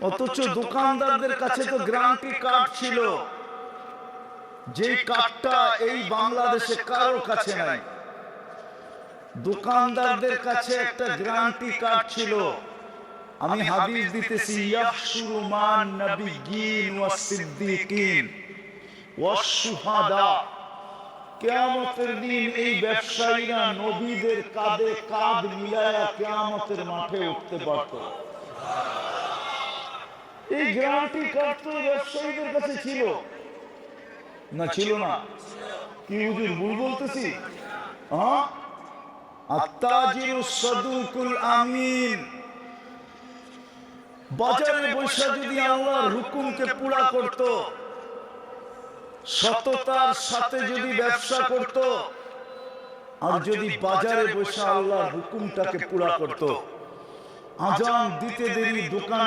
অথচ দোকানদারদের কাছে তো গ্যারান্টি কার্ড ছিল, যে কার্ডটা এই বাংলাদেশে কারো কাছে নাই। দোকানদারদের কাছে একটা গ্যারান্টি কার্ড ছিল। আমি হাদিস দিতেছি, ইয়াহশুরু মান নাবিয়্যিন ওয়াস সিদ্দিকিন ওয়াস শুহাদা। কিয়ামতের দিন এই ব্যবসায়ীরা নবীদের কাঁধে কাঁধ মিলায়া কিয়ামতের মাঠে উঠতে পারত। এই গ্যারান্টি কার্ড তো ব্যবসায়ীদের কাছে ছিল না, ছিল না? কি হুজুর ভুল বলতেছি? হ্যাঁ, আত-তাজিরুস সাদুকুল আমিন। বাজারে বসে যদি আল্লাহর হুকুমকে পুরা করত, সততার সাথে যদি ব্যবসা করত, আর যদি বাজারে বসে আল্লাহর হুকুমটাকে পুরা করত, আজান দিতে দেরি দোকান